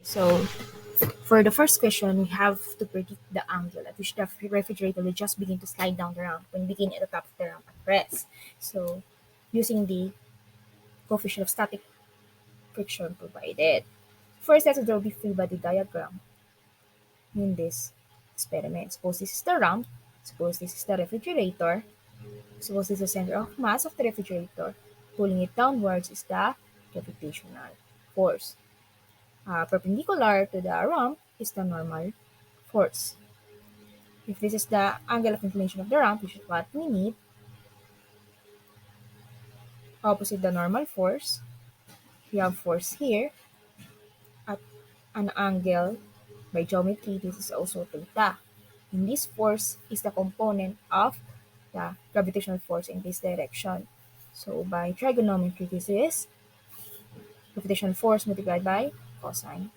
So, for the first question, we have to predict the angle at which the refrigerator will just begin to slide down the ramp when begin at the top of the ramp at rest. So, using the coefficient of static friction provided. First, let's draw the free body diagram in this experiment. Suppose this is the ramp. Suppose this is the refrigerator. Suppose this is the center of mass of the refrigerator. Pulling it downwards is the gravitational force. Perpendicular to the ramp is the normal force. If this is the angle of inclination of the ramp, which is what we need, opposite the normal force, we have force here at an angle by geometry. This is also theta. And this force is the component of the gravitational force in this direction. So by trigonometry, this is gravitational force multiplied by cosine.